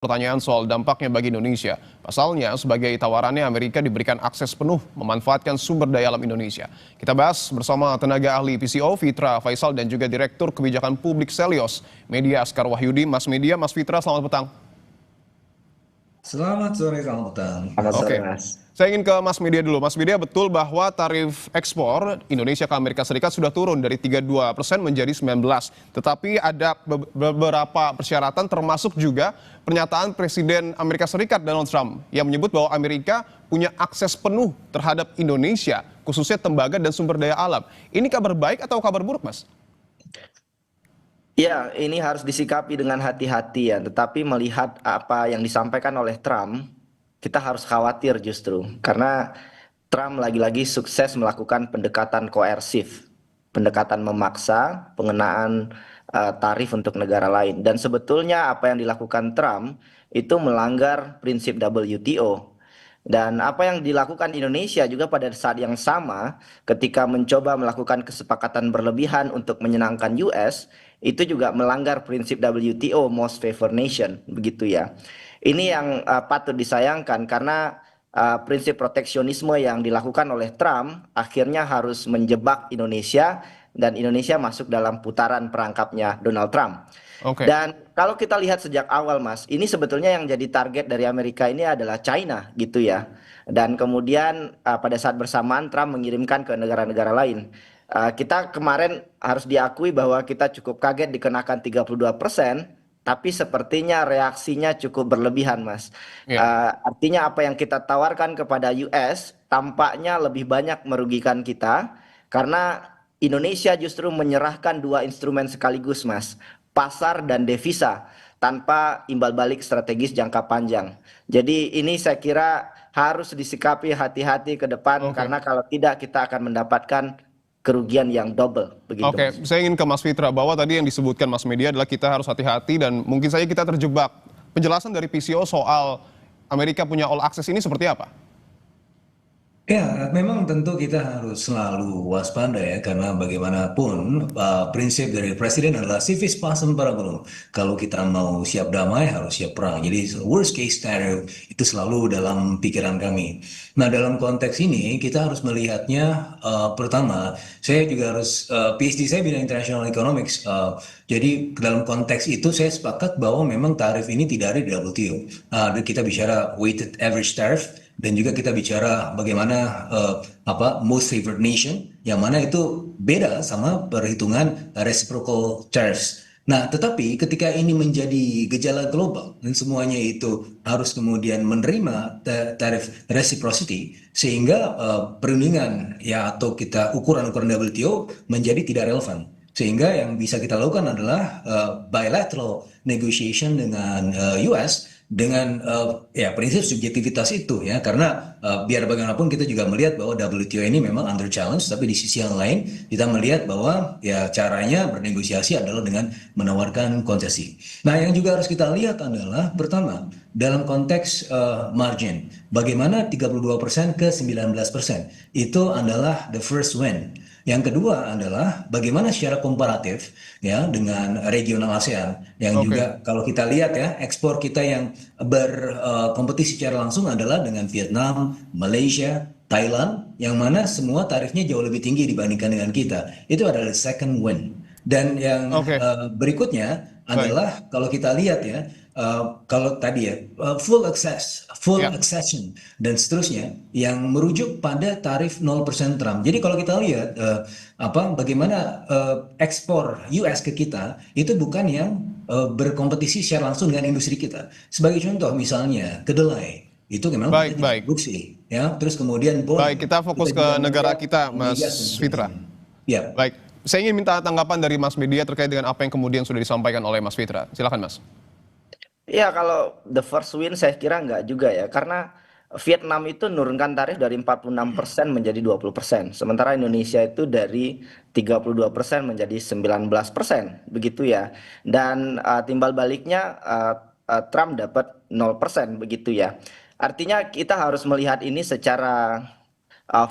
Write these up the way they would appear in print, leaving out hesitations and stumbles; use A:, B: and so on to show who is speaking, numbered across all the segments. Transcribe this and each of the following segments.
A: Pertanyaan soal dampaknya bagi Indonesia. Pasalnya, sebagai tawarannya Amerika diberikan akses penuh memanfaatkan sumber daya alam Indonesia. Kita bahas bersama tenaga ahli PCO Fitra Faisal dan juga Direktur Kebijakan Publik Selios Media Askar Wahyudi. Mas Fitra, selamat petang.
B: Selamat sore, selamat petang.
C: Selamat sore,
A: Oke,
C: Mas.
A: saya ingin ke Mas Media dulu. Mas Media, betul bahwa tarif ekspor Indonesia ke Amerika Serikat sudah turun dari 32% menjadi 19%. Tetapi ada beberapa persyaratan termasuk juga pernyataan Presiden Amerika Serikat Donald Trump yang menyebut bahwa Amerika punya akses penuh terhadap Indonesia, khususnya tembaga dan sumber daya alam. Ini kabar baik atau kabar buruk, Mas?
C: Ya, ini harus disikapi dengan hati-hati ya. Tetapi melihat apa yang disampaikan oleh Trump, kita harus khawatir justru. Karena Trump lagi-lagi sukses melakukan pendekatan koersif, pendekatan memaksa, pengenaan tarif untuk negara lain. Dan sebetulnya apa yang dilakukan Trump itu melanggar prinsip WTO. Dan apa yang dilakukan Indonesia juga pada saat yang sama ketika mencoba melakukan kesepakatan berlebihan untuk menyenangkan US, itu juga melanggar prinsip WTO Most Favored Nation, begitu ya. Ini yang patut disayangkan karena prinsip proteksionisme yang dilakukan oleh Trump akhirnya harus menjebak Indonesia dan Indonesia masuk dalam putaran perangkapnya Donald Trump.
A: Oke.
C: Dan kalau kita lihat sejak awal, Mas, ini sebetulnya yang jadi target dari Amerika ini adalah China, gitu ya. Dan kemudian pada saat bersamaan Trump mengirimkan ke negara-negara lain. Kita kemarin harus diakui bahwa kita cukup kaget dikenakan 32%, tapi sepertinya reaksinya cukup berlebihan, Mas.
A: Ya.
C: Artinya apa yang kita tawarkan kepada US tampaknya lebih banyak merugikan kita karena Indonesia justru menyerahkan dua instrumen sekaligus, Mas. Pasar dan devisa tanpa imbal balik strategis jangka panjang. Jadi ini saya kira harus disikapi hati-hati ke depan
A: Oke.
C: karena kalau tidak kita akan mendapatkan kerugian yang double begitu.
A: Oke,
C: Mas.
A: saya ingin ke Mas Fitra bahwa tadi yang disebutkan Mas Media adalah kita harus hati-hati dan mungkin saja kita terjebak. Penjelasan dari PCO soal Amerika punya all access ini seperti apa?
B: Ya, memang tentu kita harus selalu waspada ya, karena bagaimanapun prinsip dari presiden adalah civis pacem para belum. Kalau kita mau siap damai harus siap perang. Jadi worst case scenario itu selalu dalam pikiran kami. Nah, dalam konteks ini kita harus melihatnya pertama, saya juga harus PhD saya bidang international economics. Jadi dalam konteks itu saya sepakat bahwa memang tarif ini tidak ada di WTO. Kita bicara weighted average tariff. Dan juga kita bicara bagaimana most favored nation, yang mana itu beda sama perhitungan reciprocal tariffs. Nah, tetapi ketika ini menjadi gejala global dan semuanya itu harus kemudian menerima tarif reciprocity, sehingga perundingan ya atau kita ukuran-ukuran WTO menjadi tidak relevan. Sehingga yang bisa kita lakukan adalah bilateral negotiation dengan US dengan prinsip subjektivitas itu ya, karena biar bagaimanapun kita juga melihat bahwa WTO ini memang under challenge, tapi di sisi yang lain kita melihat bahwa ya caranya bernegosiasi adalah dengan menawarkan konsesi. Nah, yang juga harus kita lihat adalah pertama dalam konteks margin, bagaimana 32% ke 19% itu adalah the first win. Yang kedua adalah bagaimana secara komparatif ya dengan regional ASEAN yang juga kalau kita lihat ya ekspor kita yang berkompetisi secara langsung adalah dengan Vietnam, Malaysia, Thailand, yang mana semua tarifnya jauh lebih tinggi dibandingkan dengan kita. Itu adalah second win. Dan yang berikutnya adalah kalau kita lihat ya, kalau tadi ya full accession dan seterusnya yang merujuk pada tarif 0% Trump. Jadi kalau kita lihat bagaimana ekspor US ke kita itu bukan yang berkompetisi secara langsung dengan industri kita. Sebagai contoh misalnya kedelai itu memang
A: Baik.
B: produksi ya, terus kemudian
A: Baik, kita fokus ke negara kita, Mas Fitra.
B: Ya.
A: Baik, saya ingin minta tanggapan dari Mas Media terkait dengan apa yang kemudian sudah disampaikan oleh Mas Fitra. Silakan, Mas.
C: Ya, kalau the first win saya kira enggak juga ya, karena Vietnam itu menurunkan tarif dari 46% menjadi 20%, sementara Indonesia itu dari 32% menjadi 19%, begitu ya. Dan timbal baliknya Trump dapat 0%, begitu ya. Artinya kita harus melihat ini secara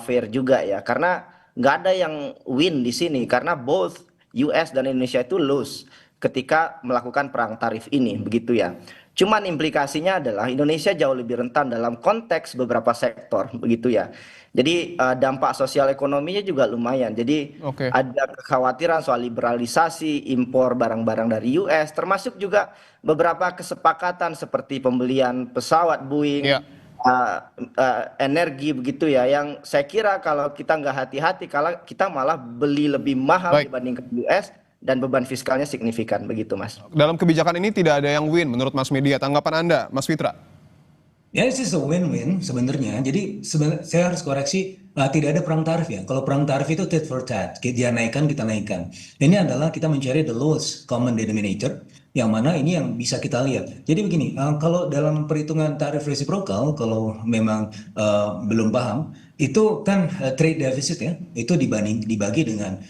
C: fair juga ya, karena nggak ada yang win di sini, karena both US dan Indonesia itu lose ketika melakukan perang tarif ini, begitu ya. Cuman implikasinya adalah Indonesia jauh lebih rentan dalam konteks beberapa sektor, begitu ya. Jadi dampak sosial ekonominya juga lumayan. Jadi
A: Oke.
C: ada kekhawatiran soal liberalisasi impor barang-barang dari US, termasuk juga beberapa kesepakatan seperti pembelian pesawat Boeing,
A: Ya,
C: energi begitu ya. Yang saya kira kalau kita nggak hati-hati, kalau kita malah beli lebih mahal
A: baik.
C: dibandingkan US dan beban fiskalnya signifikan, begitu Mas.
A: Dalam kebijakan ini tidak ada yang win menurut Mas Media. Tanggapan Anda, Mas Fitra?
B: Ya, this is a win-win sebenarnya. Jadi saya harus koreksi, tidak ada perang tarif ya. Kalau perang tarif itu tit for tat, dia naikkan kita naikkan. Ini adalah kita mencari the lowest common denominator, yang mana ini yang bisa kita lihat. Jadi begini, kalau dalam perhitungan tarif resiprokal, kalau memang belum paham, itu kan trade deficit ya, itu dibagi dengan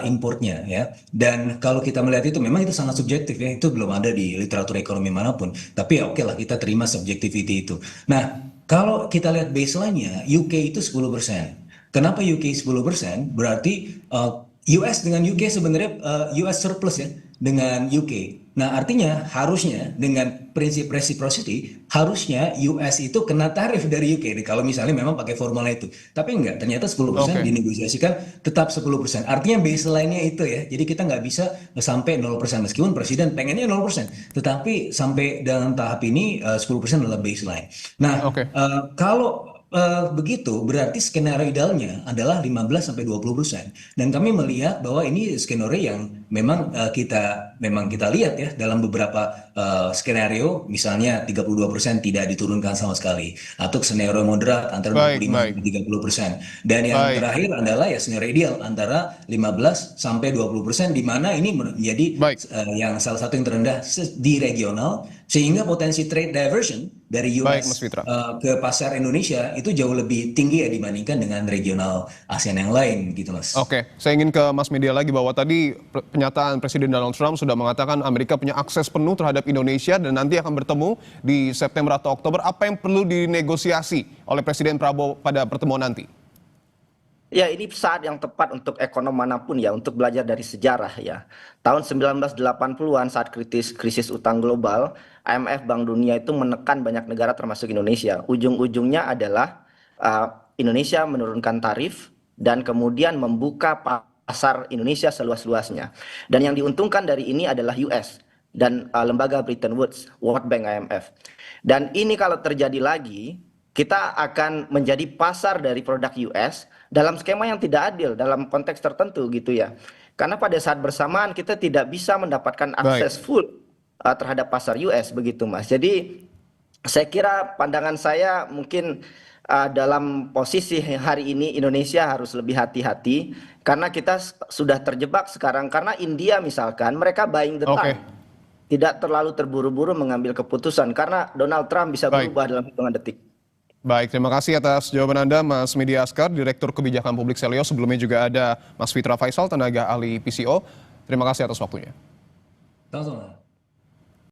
B: importnya ya. Dan kalau kita melihat itu memang itu sangat subjektif ya, itu belum ada di literatur ekonomi manapun. Tapi ya oke lah, kita terima subjectivity itu. Nah, kalau kita lihat baseline-nya, UK itu 10%. Kenapa UK 10%? Berarti US dengan UK sebenarnya US surplus ya dengan UK. Nah, artinya harusnya dengan prinsip reciprocity, harusnya US itu kena tarif dari UK kalau misalnya memang pakai formula itu. Tapi enggak, ternyata 10%
A: Oke.
B: dinegosiasikan tetap 10%. Artinya baseline-nya itu ya. Jadi kita nggak bisa sampai 0% meskipun presiden pengennya 0%. Tetapi sampai dalam tahap ini 10% adalah baseline. Nah,
A: Oke.
B: kalau begitu berarti skenario idealnya adalah 15-20%. Dan kami melihat bahwa ini skenario yang memang kita lihat ya dalam beberapa skenario, misalnya 32% tidak diturunkan sama sekali, atau skenario moderat antara
A: Baik,
B: 25
A: baik.
B: sampai 30%. Dan yang
A: Baik,
B: terakhir adalah ya skenario ideal antara 15-20%, di mana ini menjadi
A: baik.
B: yang salah satu yang terendah di regional, sehingga potensi trade diversion dari
A: Baik, Mas
B: US
A: Fitra.
B: ke pasar Indonesia itu jauh lebih tinggi ya dibandingkan dengan regional ASEAN yang lain gitu Mas.
A: Oke, saya ingin ke Mas Media lagi bahwa tadi pernyataan Presiden Donald Trump sudah mengatakan Amerika punya akses penuh terhadap Indonesia dan nanti akan bertemu di September atau Oktober. Apa yang perlu dinegosiasi oleh Presiden Prabowo pada pertemuan nanti?
C: Ya, ini saat yang tepat untuk ekonom manapun ya, untuk belajar dari sejarah ya. Tahun 1980-an saat krisis utang global, IMF Bank Dunia itu menekan banyak negara termasuk Indonesia. Ujung-ujungnya adalah Indonesia menurunkan tarif dan kemudian membuka pasar Indonesia seluas-luasnya. Dan yang diuntungkan dari ini adalah US dan lembaga Bretton Woods, World Bank, IMF. Dan ini kalau terjadi lagi, kita akan menjadi pasar dari produk US dalam skema yang tidak adil dalam konteks tertentu gitu ya. Karena pada saat bersamaan kita tidak bisa mendapatkan
A: Baik.
C: akses full terhadap pasar US begitu Mas. Jadi saya kira pandangan saya mungkin dalam posisi hari ini Indonesia harus lebih hati-hati karena kita sudah terjebak sekarang, karena India misalkan mereka buying the
A: Oke,
C: time. Tidak terlalu terburu-buru mengambil keputusan karena Donald Trump bisa
A: baik.
C: berubah dalam hitungan detik.
A: Baik, terima kasih atas jawaban Anda, Mas Media Askar, Direktur Kebijakan Publik Seleo. Sebelumnya juga ada Mas Fitra Faisal, tenaga ahli PCO. Terima kasih atas waktunya.
B: Sama-sama.